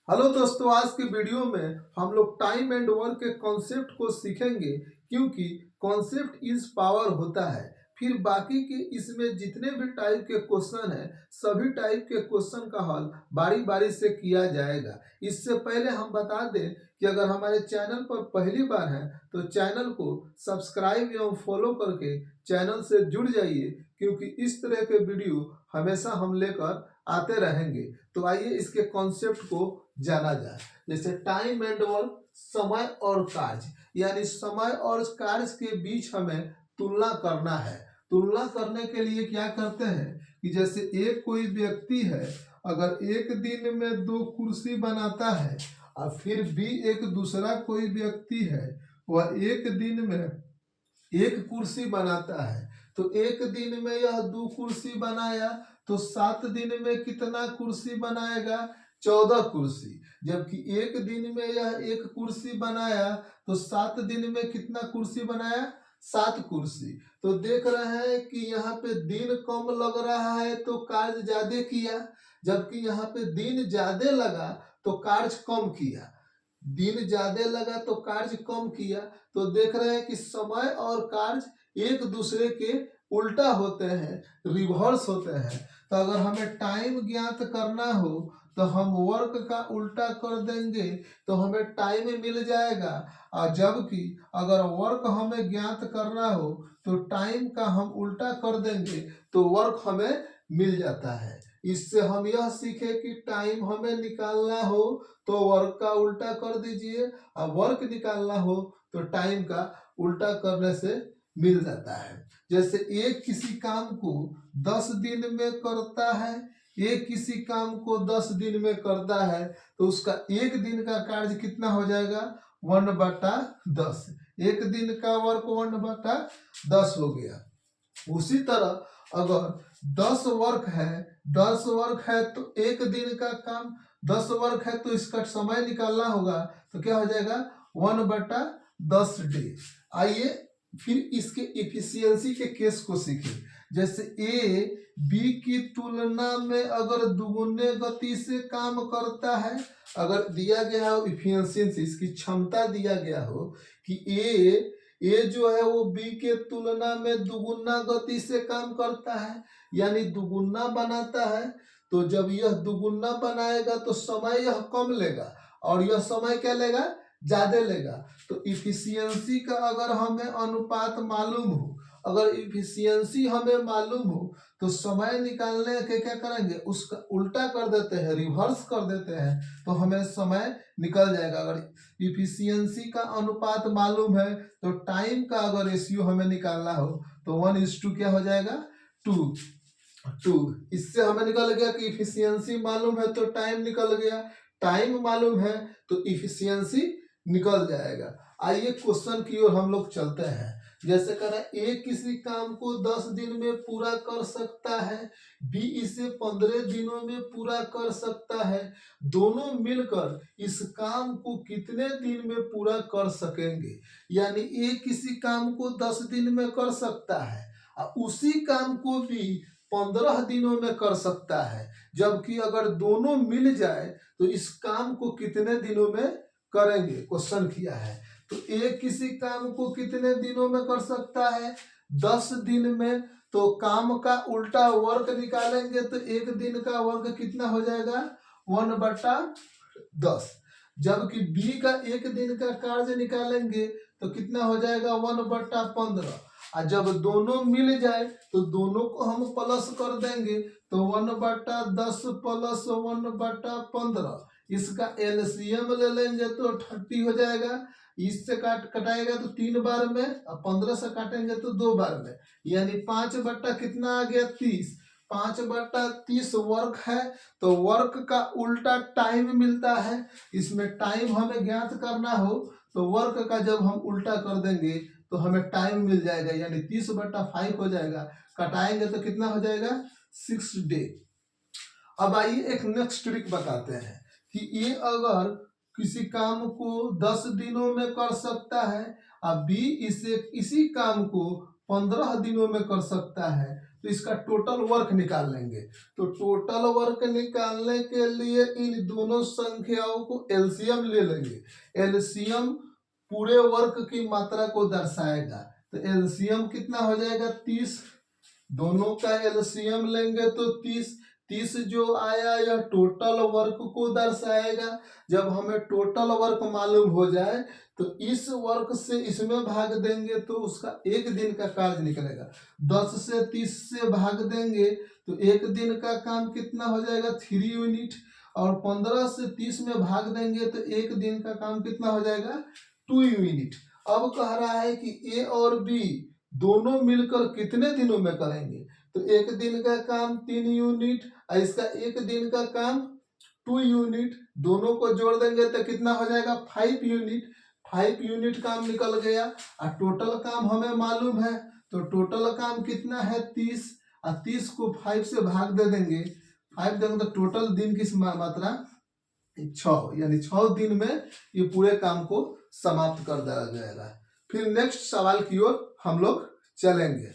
Hello दोस्तों, आज के वीडियो में हम लोग टाइम एंड वर्क के कॉन्सेप्ट को सीखेंगे क्योंकि कॉन्सेप्ट इज पावर होता है। फिर बाकी के इसमें जितने भी टाइप के क्वेश्चन हैं सभी टाइप के क्वेश्चन का हल बारी बारी से किया जाएगा। इससे पहले हम बता दें कि अगर हमारे चैनल पर पहली बार हैं तो चैनल को सब्सक्राइब एवं फॉलो करके चैनल से जुड़ जाइए क्योंकि इस तरह के वीडियो हमेशा हम लेकर आते रहेंगे। तो आइए इसके कॉन्सेप्ट को जाना जाए। जैसे टाइम एंड वर्क, समय और कार्य, यानी समय और कार्य के बीच हमें तुलना करना है। तुलना करने के लिए क्या करते हैं कि जैसे एक कोई व्यक्ति है, अगर एक दिन में 2 कुर्सी बनाता है और फिर भी एक दूसरा कोई व्यक्ति है वह एक दिन में 1 कुर्सी बनाता है, तो एक दिन में यह 2 कुर्सी बनाया तो 7 दिन में कितना कुर्सी बनाएगा? 14 कुर्सी। जबकि एक दिन में यह 1 कुर्सी बनाया तो 7 दिन में कितना कुर्सी बनाया? 7 कुर्सी। तो देख रहे हैं कि यहाँ पे दिन कम लग रहा है तो कार्य ज्यादा किया, जबकि यहाँ पे दिन ज्यादा लगा तो कार्य कम किया। दिन ज्यादा लगा तो कार्य कम किया। तो देख रहे हैं कि समय और कार्य एक दूसरे के उल्टा होते हैं, रिवर्स होते हैं। तो अगर हमें टाइम ज्ञात करना हो तो हम वर्क का उल्टा कर देंगे तो हमें टाइम मिल जाएगा, और जबकि अगर वर्क हमें ज्ञात करना हो तो टाइम का हम उल्टा कर देंगे तो वर्क हमें मिल जाता है। इससे हम यह सीखे कि टाइम हमें निकालना हो तो वर्क का उल्टा कर दीजिए, और वर्क निकालना हो तो टाइम का उल्टा करने से मिल जाता है। जैसे एक किसी काम को 10 दिन में करता है, एक किसी काम को 10 दिन में करता है, तो उसका एक दिन का कार्य कितना हो जाएगा? 1/10। एक दिन का वर्क 1/10 हो गया। उसी तरह अगर 10 वर्क है तो एक दिन का काम 10 वर्क है तो इसका समय निकालना होगा, तो क्या हो जाएगा? 1/10 डे। आइए फिर इसके इफिशियंसी के केस को सीखें। जैसे ए बी की तुलना में अगर दुगुने गति से काम करता है, अगर दिया गया हो इफिशियंसी, इसकी क्षमता दिया गया हो कि ए जो है वो बी के तुलना में दुगुना गति से काम करता है, यानी दुगुना बनाता है। तो जब यह दुगुना बनाएगा तो समय यह कम लेगा और यह समय क्या लेगा? ज्यादा लेगा। तो इफिशियंसी का अगर हमें अनुपात मालूम हो, अगर इफिशियंसी हमें मालूम हो तो समय निकालने के क्या करेंगे? उसका उल्टा कर देते हैं, रिवर्स कर देते हैं, तो हमें समय निकल जाएगा। अगर इफिशियंसी का अनुपात मालूम है तो टाइम का अगर रेशियो हमें निकालना हो तो 1:2 क्या हो जाएगा? 2। इससे हमें निकल गया कि इफिशियंसी मालूम है तो टाइम निकल गया, टाइम मालूम है तो इफिशियंसी निकल जाएगा। आइए क्वेश्चन की ओर हम लोग चलते हैं। जैसे कह रहा है ए किसी काम को 10 दिन में पूरा कर सकता है, बी इसे 15 दिनों में पूरा कर सकता है। दोनों मिलकर इस काम को कितने दिन में पूरा कर सकेंगे? यानी ए किसी काम को 10 दिन में कर सकता है और उसी काम को भी 15 दिनों में कर सकता है, जबकि अगर दोनों मिल जाए तो इस काम को कितने दिनों में करेंगे? क्वेश्चन किया है। तो एक किसी काम को कितने दिनों में कर सकता है? 10 दिन में। तो काम का उल्टा वर्क निकालेंगे तो एक दिन का वर्क कितना हो जाएगा? 1/10। जबकि बी का एक दिन का कार्य निकालेंगे तो कितना हो जाएगा? 1/15। और जब दोनों मिल जाए तो दोनों को हम प्लस कर देंगे तो 1/10 प्लस 1/15, इसका एलसीएम ले लेंगे तो 30 हो जाएगा। इससे कटाएगा तो 3 बार में, और 15 से काटेंगे तो 2 बार में, यानी 5 बट्टा कितना आ गया? 30। 5/30 वर्क है, तो वर्क का उल्टा टाइम मिलता है। इसमें टाइम हमें ज्ञात करना हो तो वर्क का जब हम उल्टा कर देंगे तो हमें टाइम मिल जाएगा, यानी 30/5 हो जाएगा। कटाएंगे तो कितना हो जाएगा? 6 डे। अब आइए एक नेक्स्ट ट्रिक बताते हैं कि ये अगर किसी काम को 10 दिनों में कर सकता है और बी इसी काम को 15 दिनों में कर सकता है, तो इसका टोटल वर्क निकाल लेंगे। तो टोटल वर्क निकालने के लिए इन दोनों संख्याओं को एलसीएम ले लेंगे। एलसीएम पूरे वर्क की मात्रा को दर्शाएगा। तो एलसीएम कितना हो जाएगा 30। दोनों का एलसीएम लेंगे तो 30। 30 जो आया यह टोटल वर्क को दर्शाएगा। जब हमें टोटल वर्क मालूम हो जाए तो इस वर्क से इसमें भाग देंगे तो उसका एक दिन का कार्य निकलेगा। 10 से 30 से भाग देंगे तो एक दिन का काम कितना हो जाएगा 3 यूनिट। और 15 से 30 में भाग देंगे तो एक दिन का काम कितना हो जाएगा 2 यूनिट। अब कह रहा है कि ए और बी दोनों मिलकर कितने दिनों में करेंगे। तो एक दिन का काम 3 यूनिट और इसका एक दिन का काम 2 यूनिट, दोनों को जोड़ देंगे तो कितना हो जाएगा 5 यूनिट। 5 यूनिट काम निकल गया। और टोटल काम हमें मालूम है तो टोटल काम कितना है 30। और 30 को 5 से भाग दे देंगे, 5 देंगे तो टोटल दिन की मात्रा 6, यानी 6 दिन में ये पूरे काम को समाप्त कर दिया जाएगा। फिर नेक्स्ट सवाल की ओर हम लोग चलेंगे।